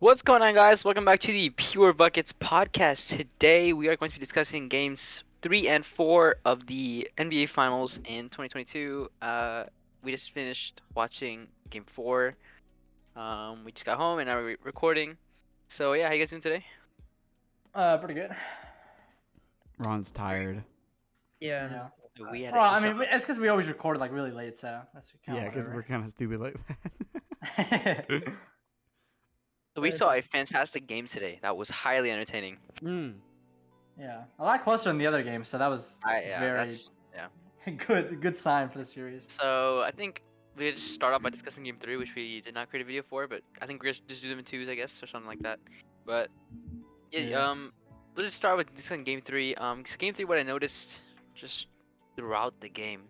What's going on, guys? Welcome back to the Pure Buckets podcast. Today, we are going to be discussing games 3 and 4 of the NBA Finals in 2022. We just finished watching game 4. We just got home and now we're recording. So, yeah, how you guys doing today? Pretty good. Ron's tired. Yeah. Yeah. We had Well, I so- mean, it's because we always record like really late, so that's kind Yeah, of because we're kind of stupid like that. we saw a fantastic game today. That was highly entertaining. that. Yeah, a lot closer than the other game, so that was very Yeah. good sign for the series. So, I think we just start off by discussing game 3, which we did not create a video for, but I think we're just do them in twos, I guess, or something like that. But yeah, Yeah. let's just start with discussing game 3. So game 3, what I noticed just throughout the game.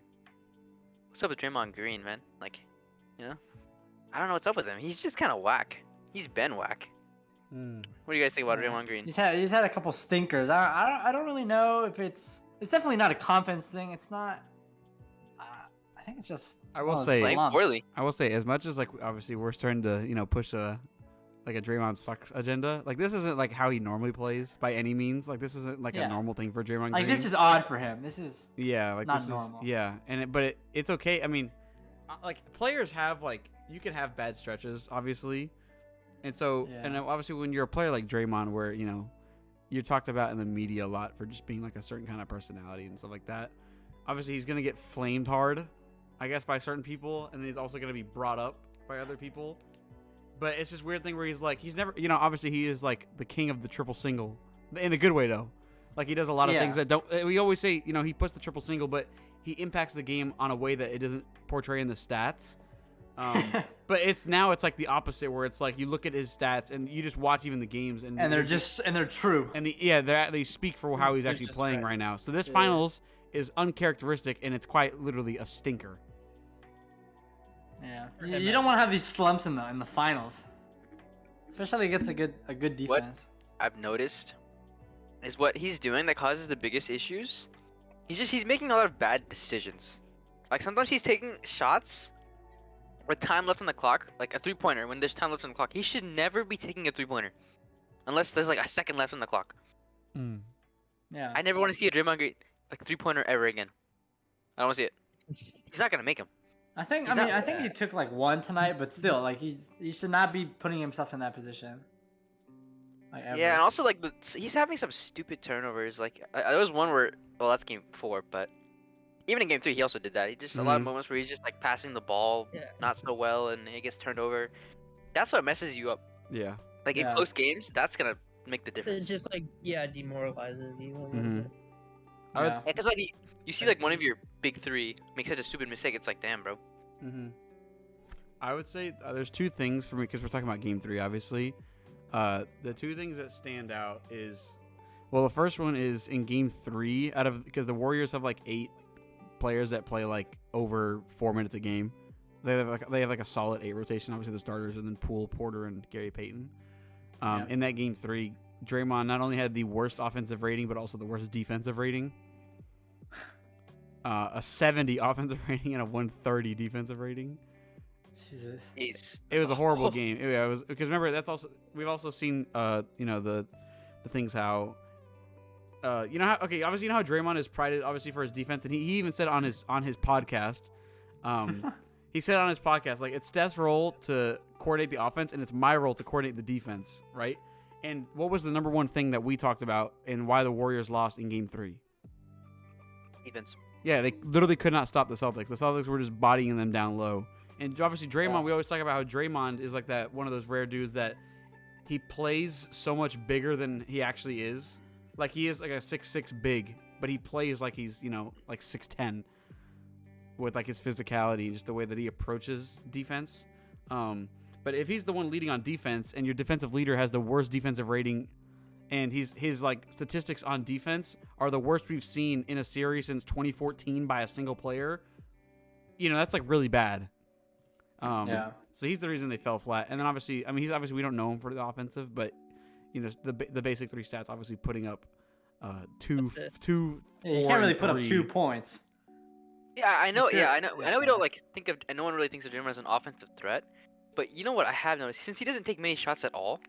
What's up with Draymond Green, man? Like, I don't know what's up with him. He's just kind of whack. He's been whack. What do you guys think about Yeah. Draymond Green? He's had a couple stinkers. I don't really know if it's definitely not a confidence thing. It's not. I think it's just. I will one of say- those Playing slumps. poorly. I will say, as much as like obviously we're starting to push a Draymond sucks agenda. Like this isn't like how he normally plays by any means. Like this isn't like Yeah. a normal thing for Draymond Like Green. this is odd for him. This is. yeah, like not this normal. is yeah, and it's okay. I mean, like players have like you can have bad stretches, obviously, and so Yeah. and obviously when you're a player like Draymond, where you're talked about in the media a lot for just being like a certain kind of personality and stuff like that. Obviously, he's gonna get flamed hard, I guess, by certain people, and he's also gonna be brought up by other people. But it's this weird thing where he's never, obviously he is like the king of the triple single, in a good way though. Like he does a lot of Yeah. things that don't. We always say, he puts the triple single, but he impacts the game on a way that it doesn't portray in the stats. But it's like the opposite, where it's like you look at his stats and you just watch even the games, and and they're true. and they speak for how he's They're actually just playing right. right now. So this Yeah. finals is uncharacteristic, and it's quite literally a stinker. Yeah, For you, him, you don't want to have these slumps in the finals, especially against a good defense. I've noticed is what he's doing that causes the biggest issues. He's making a lot of bad decisions. Like sometimes he's taking shots with time left on the clock, like a 3-pointer when there's time left on the clock. He should never be taking a 3-pointer unless there's like a second left on the clock. Yeah, I never want to see a Draymond Green like 3-pointer ever again. I don't want to see it. He's not gonna make him. I think he's not- I think he took like one tonight, but still, like he should not be putting himself in that position. Like, ever. Yeah, and also like he's having some stupid turnovers. Like there was one where, well, that's game 4, but even in game 3 he also did that. He just a lot of Mhm. moments where he's just like passing the ball Yeah. not so well and it gets turned over. That's what messes you up. Yeah. Like in Yeah. close games, that's gonna make the It difference. just demoralizes you a little Mhm. bit. I would Yeah. s- Yeah, because like you see like one of your big 3 make such a stupid mistake. It's like, damn, bro. I would say there's two things for me, because we're talking about game 3, obviously. The two things that stand out is, well, the first one is in game 3, because the Warriors have like 8 players that play like over 4 minutes a game. They have like a solid 8 rotation. Obviously the starters, and then Poole, Porter, and Gary Payton. Yeah. In that game 3, Draymond not only had the worst offensive rating, but also the worst defensive rating. A 70 offensive rating and a 130 defensive rating. Jesus. It was a horrible game. It was, because remember, we've also seen the things how obviously how Draymond is prided obviously for his defense, and he even said on his podcast, he said on his podcast, like, it's Steph's role to coordinate the offense and it's my role to coordinate the defense, right? And what was the number one thing that we talked about and why the Warriors lost in game 3? Defense. Yeah, they literally could not stop the Celtics. The Celtics were just bodying them down low. And obviously Draymond, Yeah. we always talk about how Draymond is like that, one of those rare dudes that he plays so much bigger than he actually is. Like he is like a 6'6" big, but he plays like he's, like 6'10", with like his physicality and just the way that he approaches defense. But if he's the one leading on defense and your defensive leader has the worst defensive rating, and his like statistics on defense are the worst we've seen in a series since 2014 by a single player, that's like really bad. Yeah. So he's the reason they fell flat. And then obviously, we don't know him for the offensive, but the basic 3 stats, obviously putting up two, Assists. two, Yeah, you 4, can't really and put up 3. 2 points. Yeah, I know. If you're- Yeah, I know. I know we don't like think of, and no one really thinks of Draymond as an offensive threat. But you know what I have noticed? Since he doesn't take many shots at all,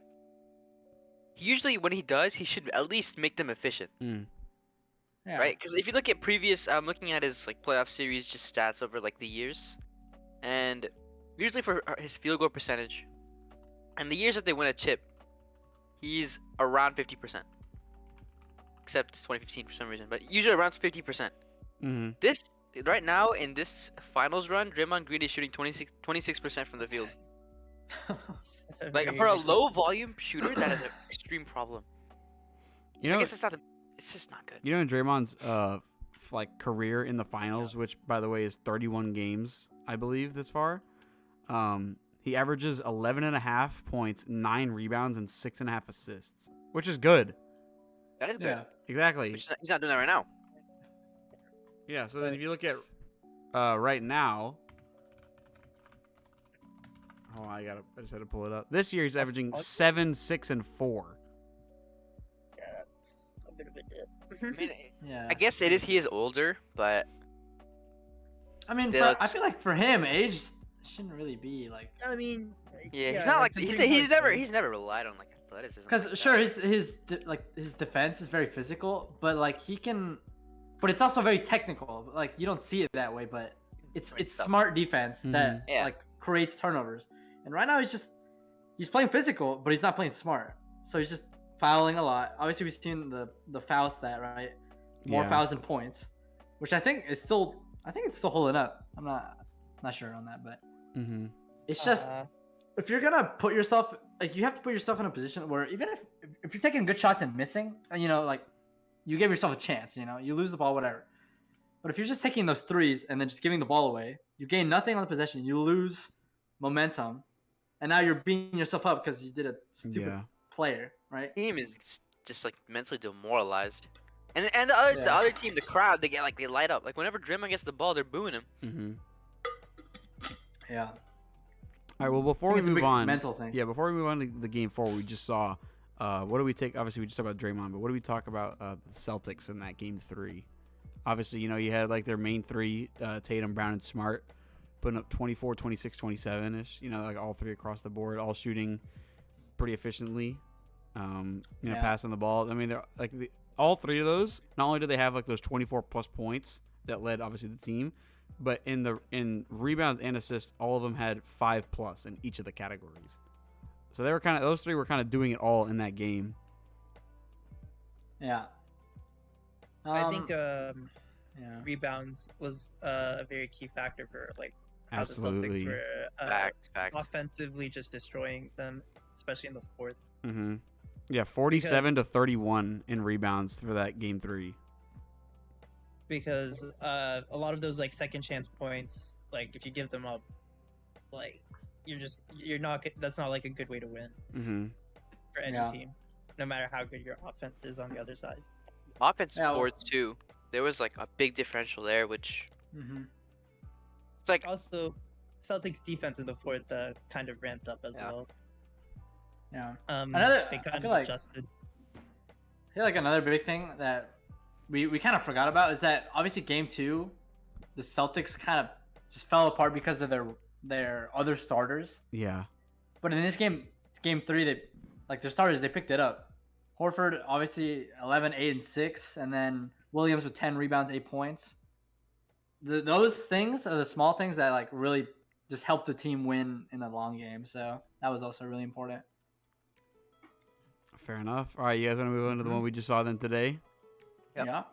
usually when he does, he should at least make them efficient, Yeah. right? Because if you look at previous, I'm looking at his like playoff series just stats over like the years, and usually for his field goal percentage, and the years that they win a chip, he's around 50%. Except 2015 for some reason, but usually around 50%. Mm-hmm. This right now in this finals run, Draymond Green is shooting 26% from the field. Like Very for a good. low volume shooter, that is an extreme problem. You I know, guess it's not. It's just not good. you know, in Draymond's like career in the finals, which by the way is 31 games, I believe this far. He averages 11.5 points, 9 rebounds, and 6.5 assists, which is good. That is good. Yeah. Exactly. But he's not doing that right now. Yeah. So then, if you look at right now, oh, I just had to pull it up. This year he's averaging 7, 6, and 4. Yeah, that's a bit of a dip. I mean, Yeah. I guess it is. He is older, but I mean, Still, I feel like for him, age shouldn't really be like. I mean, yeah, he's not like he's never relied on like athleticism. Because like sure, that. his defense is very physical, but like he can, but it's also very technical. Like you don't see it that way, but it's Right stuff. smart defense that Yeah. like creates turnovers. And right now he's playing physical, but he's not playing smart. So he's just fouling a lot. Obviously, we've seen the foul stat, right? More Yeah. fouls than points, which I think it's still holding up. I'm not sure on that, but Mm-hmm. it's just if you're gonna put yourself like you have to put yourself in a position where even if you're taking good shots and missing, you know, like you give yourself a chance, you know, you lose the ball, whatever. But if you're just taking those threes and then just giving the ball away, you gain nothing on the possession, you lose momentum, and now you're beating yourself up because you did a stupid Yeah. player, right? Team is just like mentally demoralized. And the other team, the crowd, they light up. Like whenever Draymond gets the ball, they're booing him. Mm-hmm. Yeah. All right. Well, before I we think it's a move big on, mental thing. yeah, before we move on to the game 4, we just saw. What do we take? Obviously, we just talked about Draymond, but what do we talk about the Celtics in that game 3? Obviously, you know, you had like their main 3, Tatum, Brown, and Smart, putting up 24, 26, 27-ish. You know, like all 3 across the board, all shooting pretty efficiently. Yeah. Passing the ball. I mean, they're like all 3 of those. Not only do they have like those 24 plus points that led obviously the team, but in rebounds and assists, all of them had 5 plus in each of the categories. So they were those 3 were kind of doing it all in that game. Yeah. I think yeah. rebounds was a very key factor for like how the Absolutely. Celtics were Facts. offensively just destroying them, especially in the fourth. Mm-hmm. Yeah, 47 to 31 in rebounds for that game 3. Because a lot of those like second chance points, like if you give them up, like you're not that's not like a good way to win Mm-hmm. for any Yeah. team, no matter how good your offense is on the other side. Offensive Yeah, well- boards too. There was like a big differential there, which Mm-hmm. it's like Also, Celtics defense in the fourth kind of ramped up as Yeah. well. Yeah. They I kind feel of like- adjusted. I feel like another big thing that we kind of forgot about is that obviously game 2, the Celtics kind of just fell apart because of their other starters. Yeah. But in this game 3, they like their starters, they picked it up. Horford obviously 11, 8, and 6, and then Williams with 10 rebounds, 8 points. Those things are the small things that like really just help the team win in the long game. So that was also really important. Fair enough. All right, you guys want to move on to the Mhm. one we just saw then today? Yep. Yeah. All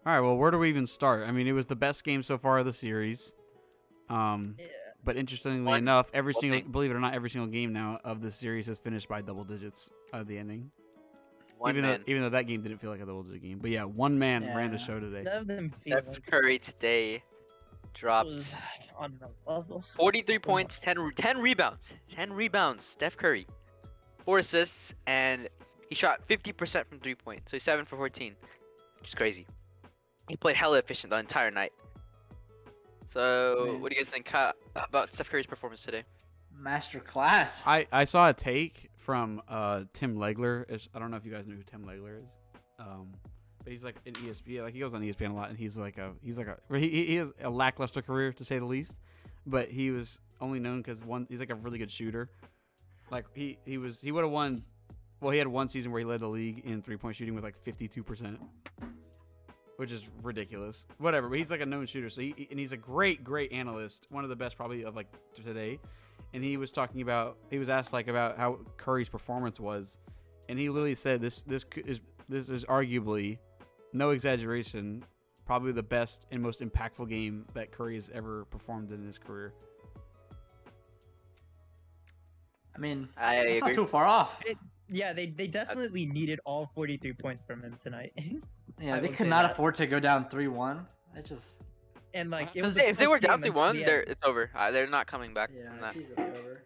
right. Well, where do we even start? I mean, it was the best game so far of the series. Yeah. But interestingly One enough, thing. believe it or not, every single game now of the series has finished by double digits at the ending. one man. Even though that game didn't feel like a double digit game. But yeah, one man ran the Yeah. show today. None of them feel Steph like Curry today dropped was on another level. 43 points, 10 rebounds. 10 rebounds. Steph Curry. 4 assists, and he shot 50% from 3-point. So he's 7 for 14, which is crazy. He played hella efficient the entire night. So, Man. what do you guys think about Steph Curry's performance today? Master class. I saw a take from Tim Legler. I don't know if you guys know who Tim Legler is. But he's like an ESPN. Like he goes on ESPN a lot, and he has a lackluster career to say the least. But he was only known because he's like a really good shooter. Like he would have won Well, he had one season where he led the league in 3-point shooting with like 52%, which is ridiculous. Whatever, but he's like a known shooter. So he's a great analyst, one of the best probably of like today. And he was talking about, he was asked like about how Curry's performance was, and he literally said this is arguably, no exaggeration, probably the best and most impactful game that Curry has ever performed in his career. I mean, I that's not agree. too far off. Yeah, they definitely needed all 43 points from him tonight. Yeah, I they will could say not that. afford to go down 3-1. It just And like, it Because was a if they close were down game until 3-1, the they're end. it's over. They're not coming back from yeah, that. it's easily over.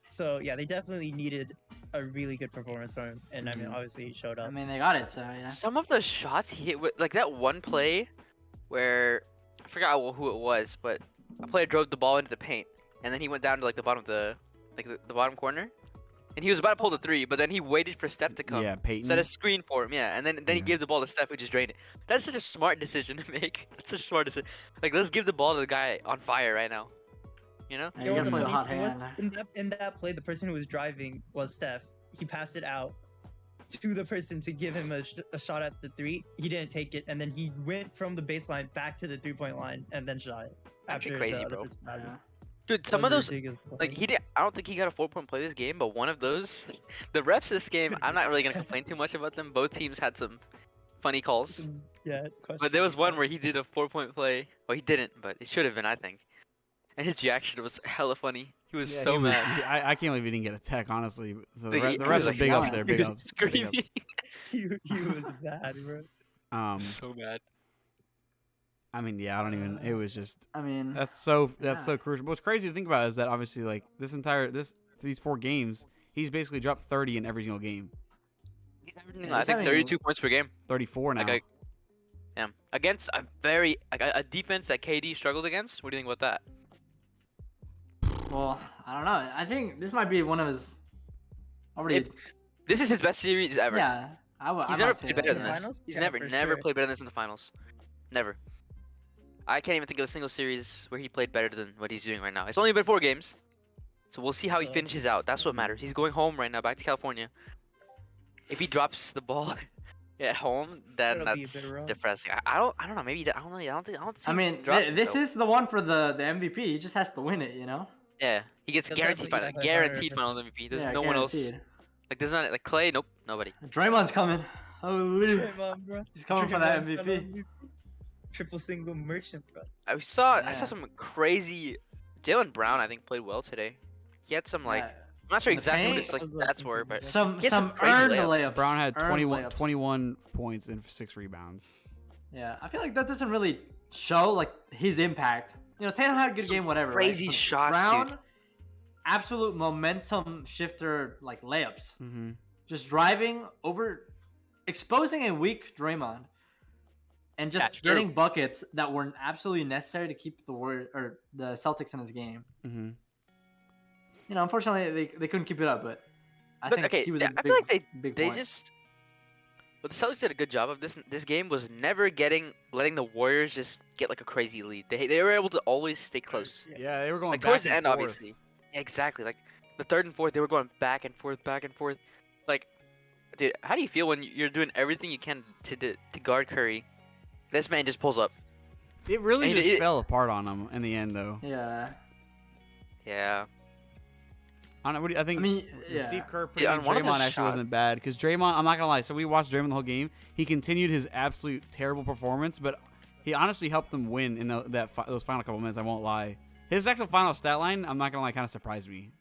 So yeah, they definitely needed a really good performance from him, and I mean, Mhm. obviously he showed I up. mean, they got it, so yeah. Some of the shots he hit, with, like that one play where I forgot who it was, but a player drove the ball into the paint, and then he went down to like the bottom of the bottom corner, and he was about to pull the three, but then he waited for Steph to come, Yeah, Peyton. set a screen for him, yeah, and then he Yeah. gave the ball to Steph, who just drained it. That's such a smart decision to make. That's such a smart decision. Like, let's give the ball to the guy on fire right now. You know? Yeah, You you know gotta what the play the funniest hot thing was? hand. In that play, the person who was driving was Steph. He passed it out to the person to give him a shot at the three. He didn't take it, and then he went from the baseline back to the 3-point line and then shot it Actually after crazy, the other bro. person passed it. Yeah. Dude, That some was of those, ridiculous. like, he did. I don't think he got a 4-point play this game, but one of those, the refs this game, I'm not really gonna complain too much about them. Both teams had some funny calls, Yeah, but there was one where he did a 4-point play. Well, he didn't, but it should have been, I think. And his reaction was hella funny. He was Yeah, so he was, mad. I can't believe he didn't get a tech, honestly. So Like, the he rest was are like big ups yelling. there, he big was ups. Big screaming. ups. he was bad, bro. So mad. I mean, yeah, I don't even. It was just I mean, that's so Yeah. crucial. What's crazy to think about is that obviously like these 4 games, he's basically dropped 30 in every single game. He's averaging, Yeah, I he's think, having- 32 points per game. 34 now. Like, yeah, against a very a defense that KD struggled against. What do you think about that? well, I don't know. I think this might be one of his already. It's- This is his best series ever. Yeah, I He's might never say played that, better In than the this. finals? He's Yeah, never for sure. played better than this in the finals. Never. I can't even think of a single series where he played better than what he's doing right now. It's only been 4 games, so we'll see how he So- finishes out. That's what matters. He's going home right now, back to California. If he drops the ball at home, then That'll be a that's bit rough. depressing. I don't know. Maybe I don't know. I don't think. I mean, this is the one for the MVP. He just has to win it, you know. Yeah, he gets He'll guaranteed definitely have a guaranteed 100%. finals MVP. There's Yeah, no one else. guaranteed. Like, there's not like Clay. Nope, nobody. Draymond's coming. Holy, Draymond, bro. he's coming for that Draymond's got MVP. Triple single merchant, bro. I saw Yeah. some crazy. Jalen Brown, I think, played well today. He had some like. Yeah. I'm not sure In the exactly what paint? his like That was, like, stats were, but Some He had some crazy earned layups. layups. Brown had Earned 21, layups. 21 points and 6 rebounds. Yeah, I feel like that doesn't really show like his impact. You know, Tatum had a good Some game, whatever. crazy right? But shots, Brown, dude. absolute momentum shifter, like layups. Mm-hmm. Just driving over, exposing a weak Draymond, and just That's true. getting buckets that were absolutely necessary to keep the Celtics in his game. Mm-hmm. You know, unfortunately, they couldn't keep it up, but I But, think okay, he was. yeah, a I feel like big they point. just. But the Celtics did a good job of this game was never letting the Warriors just get like a crazy lead. They were able to always stay close. Yeah, they were going Like back towards the and end, forth. obviously. Yeah, exactly. Like the 3rd and 4th, they were going back and forth, back and forth. Like, dude, how do you feel when you're doing everything you can to guard Curry? This man just pulls up. It really And just it- fell apart on him in the end, though. Yeah, Yeah. I don't know, what do you- I think I mean, the yeah. Steve Kerr putting Yeah, in on one of his Draymond actually shots- wasn't bad because Draymond, I'm not gonna lie. So we watched Draymond the whole game. He continued his absolute terrible performance, but he honestly helped them win in those final couple minutes. I won't lie. His actual final stat line, I'm not gonna lie, kind of surprised me.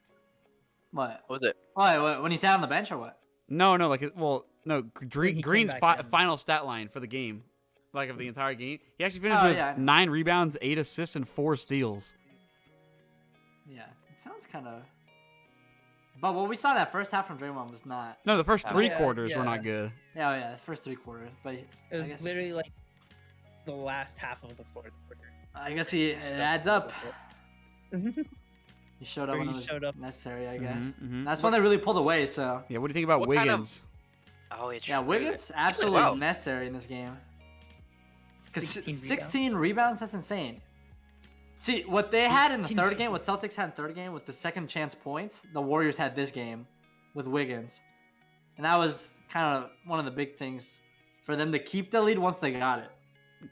What? What was it? What? When he sat on the bench or what? No, like no, When he came Green's back in. final stat line for the game, like of the entire game. He actually finished Oh, with yeah. 9 rebounds, 8 assists, and 4 steals. Yeah, it sounds kind of. But what we saw that first half from Draymond was not. No, the first Oh, 3 yeah, quarters were yeah. not good. Yeah, the first 3 quarters. But It was I guess, literally like the last half of the 4th quarter. I guess it adds up. He showed up Or when he it was showed up. necessary, I guess. Mhm. That's when they really pulled away. So Yeah, what do you think about What kind of- Wiggins? Oh, it's yeah, Wiggins absolutely well. necessary in this game. Because 16 16 rebounds, that's insane. See, what they had in the 18 third game, what Celtics had in the third game with the second chance points, the Warriors had this game with Wiggins. and that was kind of one of the big things for them to keep the lead once they got it.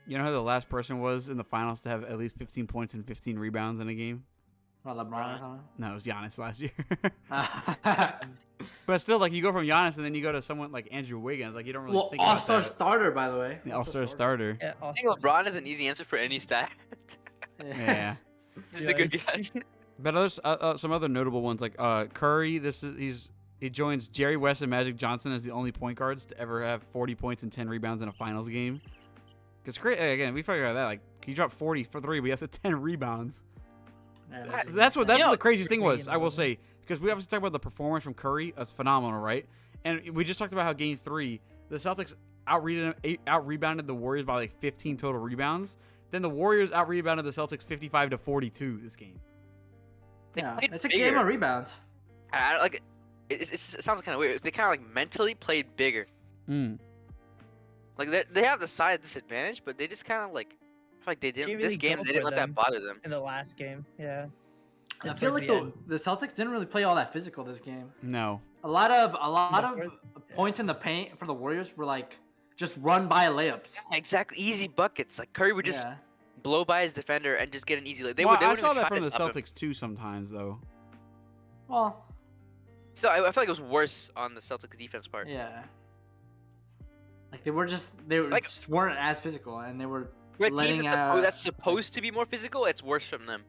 You know who the last person was in the finals to have at least 15 points and 15 rebounds in a game? What, LeBron or something? No, it was Giannis last year. Uh, But still, like, you go from Giannis and then you go to someone like Andrew Wiggins. Like, you don't really well, think about all-star that. starter, by the way. The all-star starter. Yeah, I think LeBron is an easy answer for any stat. Yeah. Just a good guess. But others, some other notable ones like Curry. He joins Jerry West and Magic Johnson as the only point guards to ever have 40 points and 10 rebounds in a finals game. Because again, we figured out that like he dropped 40 for 3, but he has 10 rebounds. Yeah, That's what the craziest thing was. Freaking I will say, because we obviously talked about the performance from Curry. That's phenomenal, right? And we just talked about how Game 3, the Celtics out-rebounded the Warriors by like 15 total rebounds. Then the Warriors out-rebounded the Celtics 55-42 this game. yeah. played It's a bigger. game of rebounds. I like it sounds kind of weird. They kind of like mentally played bigger. Mm. Like they have the side disadvantage, but they just kind of like I feel like they didn't Didn't this really game. go They didn't for let them. that bother them. in the last game. Yeah. I And feel towards like end. the Celtics didn't really play all that physical this game. No. A lot of fourth- points in the paint for the Warriors were like just run by layups. Exactly, easy buckets. Like Curry would just Yeah. blow by his defender and just get an easy. Like, Well, they I wouldn't saw even that try from to the stop him. Celtics too sometimes, though. Well, So I feel like it was worse on the Celtics defense part. yeah. Like they Like- just weren't as physical, and they were For a team letting that's supposed to be more physical, it's worse from them.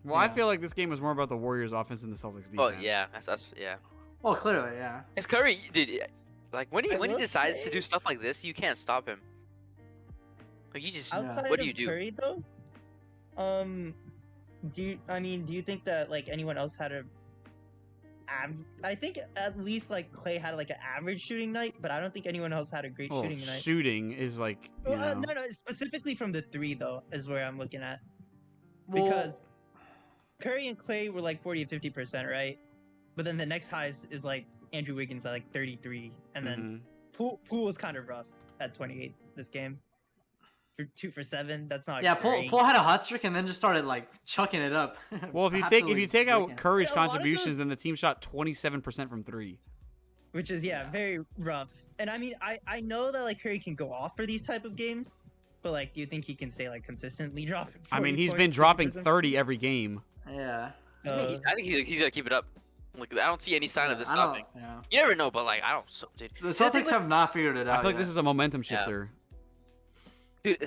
Well, I Yeah. feel like this game was more about the Warriors' offense than the Celtics' defense. Oh yeah, that's yeah. well, clearly, yeah. It's Curry, dude. Like when he I when he will decides to say- do stuff like this, you can't stop him. Like you just Outside what do of you do? Curry though, do you think that like anyone else had a I think at least like Clay had like an average shooting night, but I don't think anyone else had a great Well, shooting night. shooting is like, you know. No, specifically from the 3 though is where I'm looking at, Well, because Curry and Clay were like 40 to 50%, right? But then the next highest is like Andrew Wiggins at like 33, and then Mhm. Poole was kind of rough at 28 this game. For 2 for 7, that's not yeah, great. Paul had a hot streak and then just started like chucking it up. Well, if you Absolutely take out breaking. Curry's Yeah, a lot of contributions, those- then the team shot 27% from 3. Which is very rough. And I mean, I know that like Curry can go off for these type of games, but like, do you think he can stay like consistently dropping? I mean, 40 he's been points, dropping 50%? 30 every game. Yeah. I think he's gonna keep it up. Like I don't see any sign of this I don't- stopping. Yeah. You never know, but like I don't, dude. The Celtics have not figured it out. I feel like yet. this is a momentum Yeah. shifter. Dude,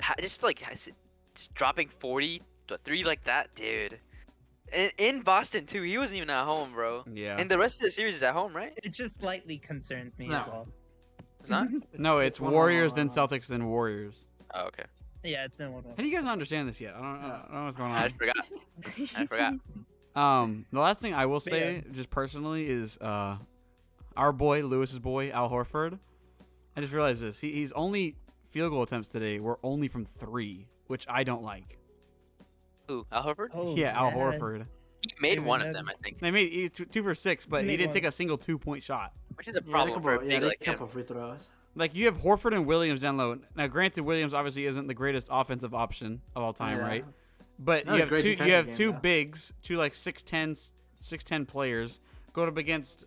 just dropping 40 to 3 like that, dude. In Boston too, he wasn't even at home, bro. Yeah. And the rest of the series is at home, right? It just slightly concerns me No. as well. It's not. No, it's one, Warriors, one, then one. Celtics, then Warriors. Oh, okay. Yeah, it's been 1-1. How do you guys not understand this yet? I don't know what's going I on. forgot. I forgot. The last thing I will But say, just personally, is our boy, Lewis's boy, Al Horford. I just realized this. He's only field goal attempts today were only from 3, which I don't like. Who? Al Horford? Oh, Yeah, Al Horford. He made Even one of them, I noticed. think. They made 2 for 6, but He he made didn't one. take a single 2-point shot. Which is a Yeah, problem for a they big a like him. couple free throws. Like, you have Horford and Williams down low. Now, granted, Williams obviously isn't the greatest offensive option of all time, Yeah. right? But Not a you have great two. You defensive have game, two though. bigs, two like 6'10" players going up against.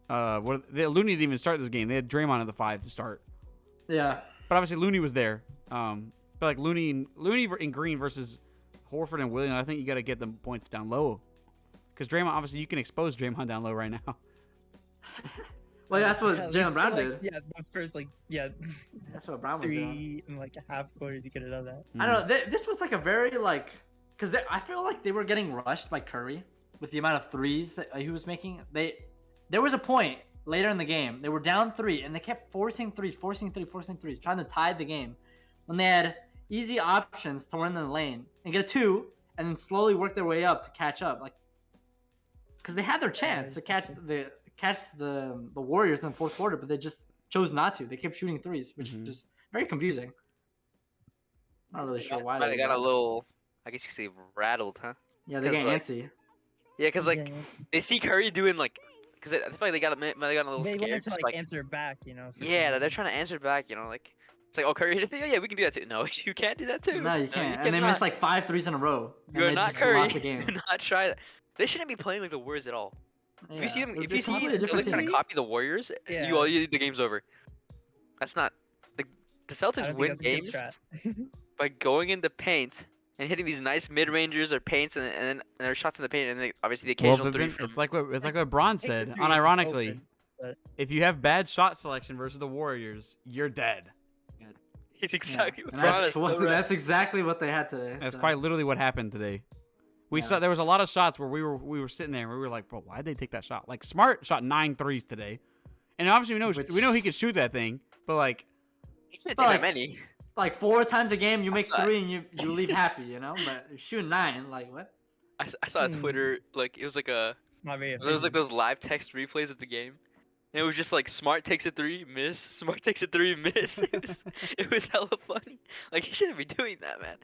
Looney didn't even start this game. They had Draymond at the 5 to start, Yeah. but obviously Looney was there. But like Looney in Green versus Horford and Williams, I think you got to get them points down low, because Draymond obviously you can expose Draymond down low right now. Well, that's what At Jalen least Brown for, like, did. Yeah, the first That's what Brown was doing. 3 and like a half quarters, you could have done that. I don't know. This was like a very like, because I feel like they were getting rushed by Curry with the amount of threes that he was making. There was a point later in the game they were down 3 and they kept forcing threes, trying to tie the game when they had easy options to run in the lane and get a 2 and then slowly work their way up to catch up, like because they had their chance to catch the Warriors in the fourth quarter, but they just chose not to. They kept shooting threes, which Mhm. is just very confusing. Not really sure why. Might they have got did a that. little, I guess you could say, rattled, huh? Yeah, they're 'cause, getting like, antsy. Yeah, because like Yeah. they see Curry doing like, because I feel like they got a little They scared. wanted to just, like answer back, you know. for yeah, some they're reason. trying to answer back. You know, like it's like, oh, Curry hit a thing. Oh, yeah, we can do that too. No, you can't do that too. No, you can't. and they cannot. missed like 5 threes in a row. And You're they not just Curry. lost the game. Do not try that. They shouldn't be playing like the Warriors at all. If you see them, they're if you see completely them different trying to teams. copy the Warriors, Yeah. the game's over. That's not the I Celtics don't think win that's a good games strat. by going in the paint and hitting these nice mid rangers or paints and their shots in the paint and obviously the Well, occasional three Vipin, from. it's like what Braun Take the said. threes, it's Unironically, open, but if you have bad shot selection versus the Warriors, you're dead. It's Yeah. exactly what And Braun that's, is so what, right. that's exactly what they had today. That's so. quite literally what happened today. We Yeah. saw there was a lot of shots where we were sitting there and we were like, bro, why'd they take that shot? Like Smart shot 9 threes today, and obviously we know he could shoot that thing, but like He shouldn't But take like- that many. Like 4 times a game, you make saw it. 3 and you leave happy, you know. But you're shooting 9, like what? I saw on Twitter like it was like not very it was like efficient. those live text replays of the game. And it was just like Smart takes a 3, miss. Smart takes a 3, miss. It was hella funny. Like he shouldn't be doing that, man.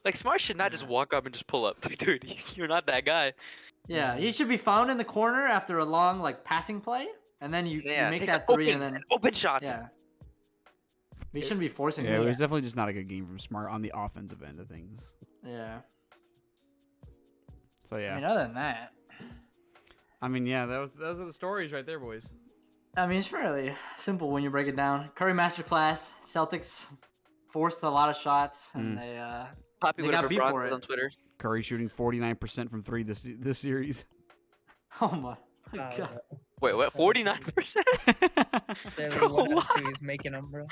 Like Smart should not just Yeah. walk up and just pull up. Dude, you're not that guy. Yeah, he should be found in the corner after a long like passing play, and then you make takes that an 3, open, and then open shot. yeah. We shouldn't be forcing yeah, it it. was definitely just not a good game from Smart on the offensive end of things. Yeah. So yeah, I mean, other than that, those are the stories right there, boys. I mean, it's fairly simple when you break it down. Curry masterclass. Celtics forced a lot of shots, and they Poppy They whatever got beat Braun for says it. on Twitter. Curry shooting 49% from 3 this series. oh my Uh, god. Wait, what? 49%? Literally Bro, 1 out of what? 2 is making them, bro.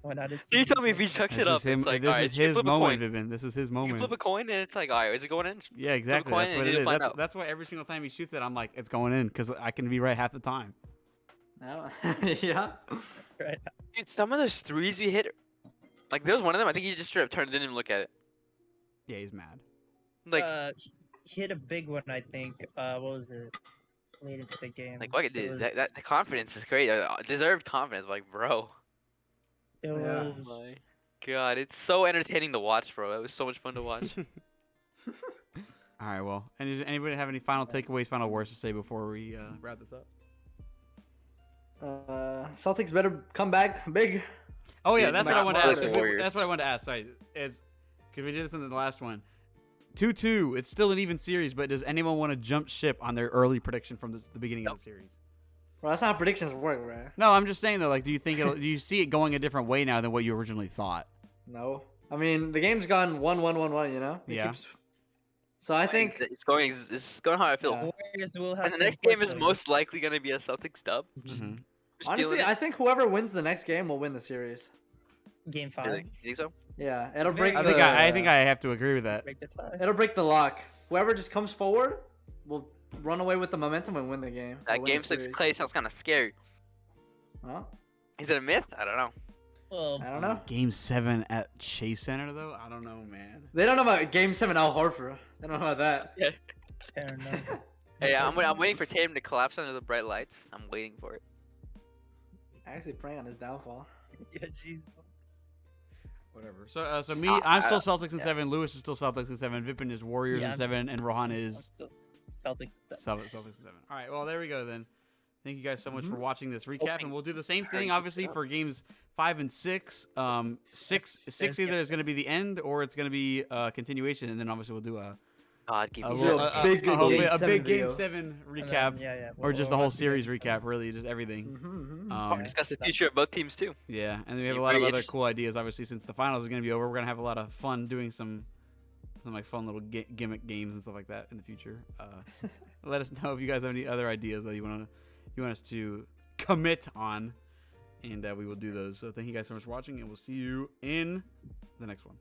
1 out of 2. Can you is tell me if he making chucks This it up? is him. It's like, This alright, is you his flip a moment, coin. Vivin. This is his You moment. flip a coin and it's like, alright, is it going in? Yeah, exactly. coin That's and what you it need to is. find out. That's why every single time he shoots it, I'm like, it's going in because I can be right half the time. No. yeah. Right. Dude, some of those threes we hit, like there was one of them. I think he just straight up turned, didn't even look at it. Yeah, he's mad. Like, He hit a big one, I think. What was it? Late into the game. like what? It Dude, was- that the confidence is great. Deserved confidence, like bro. It Yeah. was. My God, it's so entertaining to watch, bro. It was so much fun to watch. All right, well, anybody have any final takeaways, final words to say before we wrap this up? Celtics better come back big. Oh yeah, Dude, that's what I Max wanted to ask. Warriors. 'cause Warriors. that's what I wanted to ask. Sorry, is because we did this in the last one. 2-2. It's still an even series, but does anyone want to jump ship on their early prediction from the beginning of the series? Bro, that's not how predictions work, bro. No, I'm just saying though. Like, do you see it going a different way now than what you originally thought? No. I mean, the game's gone 1-1-1-1, you know? It Yeah. keeps- So I think it's going how I feel. Yeah. Warriors will have And the to next game is flip most likely gonna be a Celtics dub. Mm-hmm. Just honestly, feeling it. I think whoever wins the next game will win the series. Game 5. You think so? Yeah, it'll It's break very- the I think I have to agree with that. Break the tie. it'll break the lock. Whoever just comes forward will run away with the momentum and win the game. That Will win game the 6 series. Clay sounds kind of scary. Well, Is it a myth? I don't know. Well, I don't know. Game 7 at Chase Center though. I don't know, man. They don't know about Game 7 Al Horford. They don't know about that. I don't know. Hey, I'm waiting for Tatum to collapse under the bright lights. I'm waiting for it. Actually praying on his downfall. Yeah, jeez. Whatever. So me, I- I'm still I- Celtics in yeah. 7. Lewis is still Celtics in 7. Vipin is Warriors Yeah, in I'm 7, and Rohan I'm is still Celtics. Celtics in 7. All right. Well, there we go then. Thank you guys so much Mm-hmm. for watching this recap, and we'll do the same thing, Hurry obviously, up. for games 5 and 6. Six There's either games. is going to be the end or it's going to be a continuation, and then obviously we'll do a God, give a, me little- a a- big a- hopefully Game a 7 big Game video. 7 And then, recap, yeah. or just the we'll whole have to do series Game recap, really, just everything. Mm-hmm, Um, discuss the future of both teams too. Yeah, and we have Be a lot of very other interesting. cool ideas. Obviously, since the finals are going to be over, we're going to have a lot of fun doing some like fun little gimmick games and stuff like that in the future. Let us know if you guys have any other ideas that you want us to commit on, and we will do those. So thank you guys so much for watching, and we'll see you in the next one.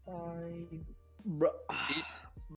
Bye. Bro. Peace.